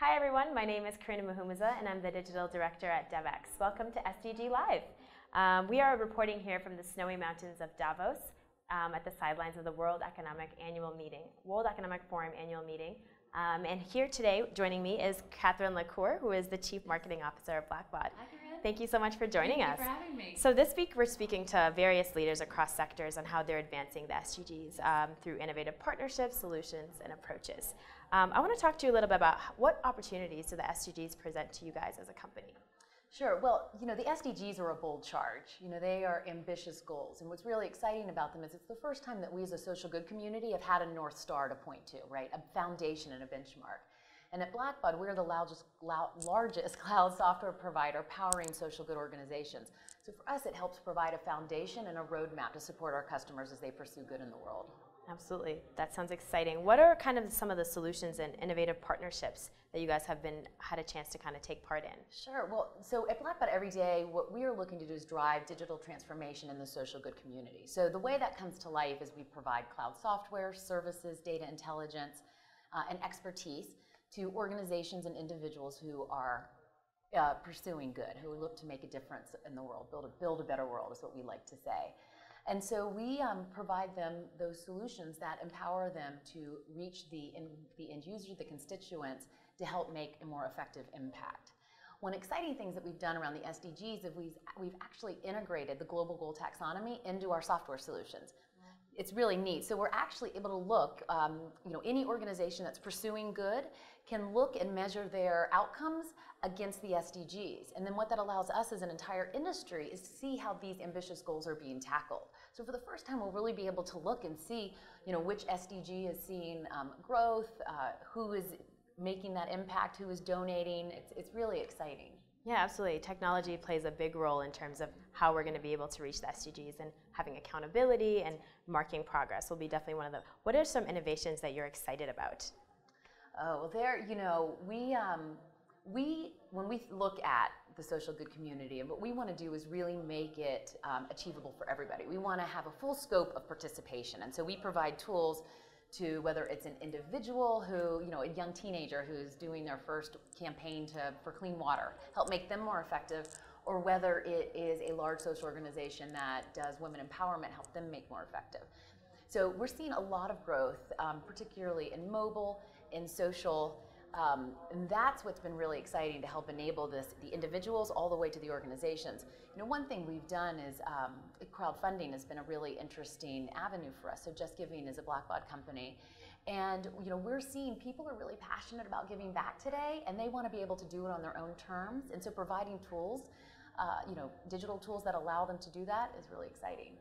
Hi everyone, my name is Karina Mahumaza and I'm the Digital Director at DevX. Welcome to SDG Live. We are reporting here from the snowy mountains of Davos at the sidelines of the World Economic Forum annual meeting. And here today, joining me is Catherine LaCour, who is the Chief Marketing Officer of Blackbaud. Hi, Karina. Thank you so much for joining us. Thank you for having me. So this week we're speaking to various leaders across sectors on how they're advancing the SDGs through innovative partnerships, solutions, and approaches. I want to talk to you a little bit about what opportunities do the SDGs present to you guys as a company? Sure. Well, the SDGs are a bold charge. They are ambitious goals. And what's really exciting about them is it's the first time that we as a social good community have had a North Star to point to, right? A foundation and a benchmark. And at Blackbaud, we're the largest cloud software provider powering social good organizations. So for us, it helps provide a foundation and a roadmap to support our customers as they pursue good in the world. Absolutely. That sounds exciting. What are kind of some of the solutions and innovative partnerships that you guys have had a chance to kind of take part in? Sure. Well, so at Blackbaud every day, what we are looking to do is drive digital transformation in the social good community. So the way that comes to life is we provide cloud software, services, data intelligence, and expertise to organizations and individuals who are pursuing good, who look to make a difference in the world, build a better world is what we like to say. And so we provide them those solutions that empower them to reach the end user, the constituents, to help make a more effective impact. One exciting things that we've done around the SDGs is we've actually integrated the Global Goal Taxonomy into our software solutions. It's really neat. So we're actually able to look, any organization that's pursuing good can look and measure their outcomes against the SDGs. And then what that allows us as an entire industry is to see how these ambitious goals are being tackled. So for the first time, we'll really be able to look and see, which SDG is seeing growth, who is making that impact, who is donating. It's really exciting. Yeah, absolutely. Technology plays a big role in terms of how we're going to be able to reach the SDGs, and having accountability and marking progress will be definitely one of the. What are some innovations that you're excited about? Oh, well, when we look at the social good community, and what we want to do is really make it achievable for everybody. We want to have a full scope of participation, and so we provide tools to whether it's an individual who, a young teenager who's doing their first campaign for clean water, help make them more effective, or whether it is a large social organization that does women empowerment, help them make more effective. So we're seeing a lot of growth, particularly in mobile, in social, and that's what's been really exciting to help enable the individuals all the way to the organizations. One thing we've done is crowdfunding has been a really interesting avenue for us. So Just Giving is a Blackbaud company. And we're seeing people are really passionate about giving back today, and they want to be able to do it on their own terms. And so providing tools, digital tools that allow them to do that is really exciting.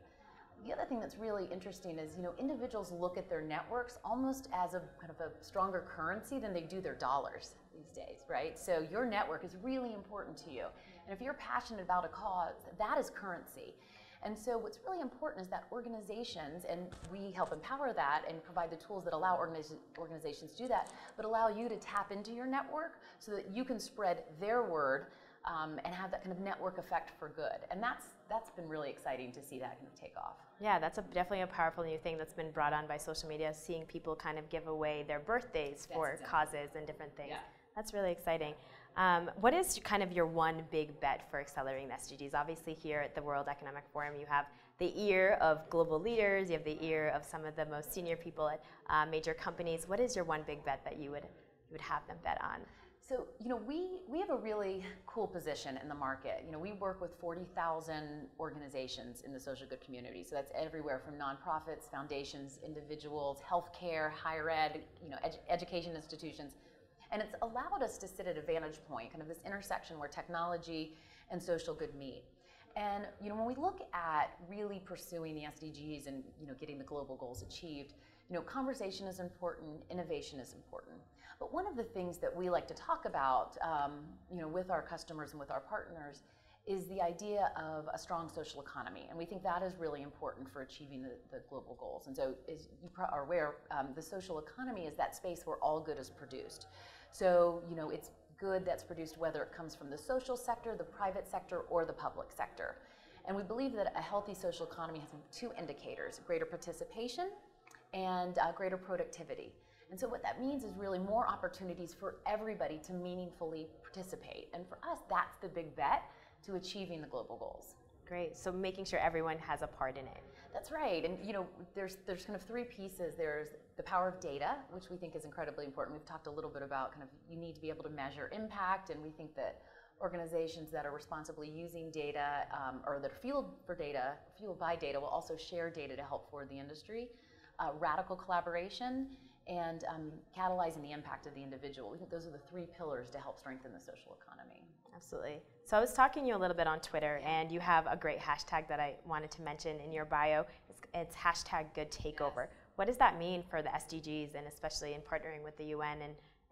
The other thing that's really interesting is, individuals look at their networks almost as a kind of a stronger currency than they do their dollars these days, right? So your network is really important to you. And if you're passionate about a cause, that is currency. And so what's really important is that organizations, and we help empower that and provide the tools that allow organizations to do that, but allow you to tap into your network so that you can spread their word and have that kind of network effect for good. And that's been really exciting to see that kind of take off. Yeah, that's definitely a powerful new thing that's been brought on by social media, seeing people kind of give away their birthdays for causes and different things. Yeah. That's really exciting. What is kind of your one big bet for accelerating the SDGs? Obviously here at the World Economic Forum, you have the ear of global leaders, you have the ear of some of the most senior people at major companies. What is your one big bet that you would have them bet on? So, we have a really cool position in the market. We work with 40,000 organizations in the social good community. So that's everywhere from nonprofits, foundations, individuals, healthcare, higher ed, education institutions. And it's allowed us to sit at a vantage point, kind of this intersection where technology and social good meet. And, when we look at really pursuing the SDGs and, getting the global goals achieved, conversation is important, innovation is important. But one of the things that we like to talk about, with our customers and with our partners is the idea of a strong social economy. And we think that is really important for achieving the global goals. And so as you are aware, the social economy is that space where all good is produced. So, it's good that's produced whether it comes from the social sector, the private sector, or the public sector. And we believe that a healthy social economy has two indicators: greater participation and greater productivity. And so what that means is really more opportunities for everybody to meaningfully participate. And for us, that's the big bet to achieving the global goals. Great. So making sure everyone has a part in it. That's right. And there's kind of three pieces. There's the power of data, which we think is incredibly important. We've talked a little bit about kind of you need to be able to measure impact, and we think that organizations that are responsibly using data or that are fueled by data will also share data to help forward the industry. Radical collaboration and catalyzing the impact of the individual. We think those are the three pillars to help strengthen the social economy. Absolutely. So I was talking to you a little bit on Twitter, and you have a great hashtag that I wanted to mention in your bio. It's hashtag Good Takeover. Yes. What does that mean for the SDGs, and especially in partnering with the UN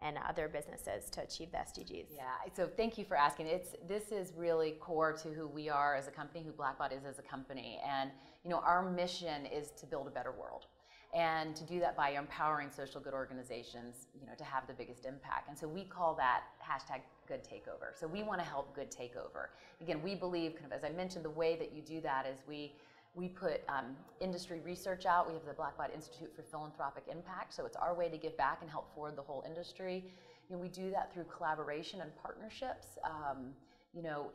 and other businesses to achieve the SDGs? Yeah, so thank you for asking. This is really core to who we are as a company, who Blackbaud is as a company. And our mission is to build a better world. And to do that by empowering social good organizations, to have the biggest impact. And so we call that hashtag Good Takeover. So we want to help good takeover. Again, we believe, kind of as I mentioned, the way that you do that is we put industry research out. We have the Blackbaud Institute for Philanthropic Impact, so it's our way to give back and help forward the whole industry. We do that through collaboration and partnerships.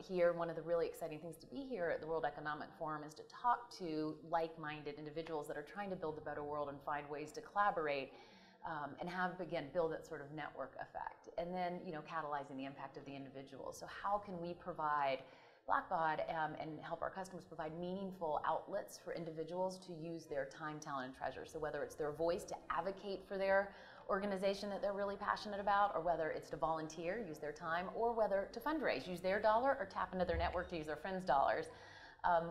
Here, one of the really exciting things to be here at the World Economic Forum is to talk to like-minded individuals that are trying to build a better world and find ways to collaborate and build that sort of network effect. And then, catalyzing the impact of the individual. So how can we provide Blackbaud and help our customers provide meaningful outlets for individuals to use their time, talent, and treasure. So whether it's their voice to advocate for their organization that they're really passionate about, or whether it's to volunteer, use their time, or whether to fundraise, use their dollar, or tap into their network to use their friends' dollars.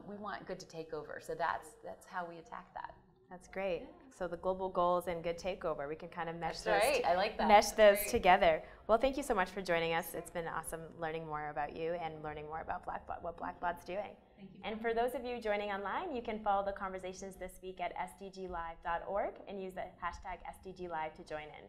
We want good to take over. So that's how we attack that. That's great. So the global goals and good takeover, we can kind of mesh those together. Well, thank you so much for joining us. It's been awesome learning more about you and learning more about Blackbaud, what Blackbaud's doing. Thank you. And for those of you joining online, you can follow the conversations this week at sdglive.org and use the hashtag SDGLive to join in.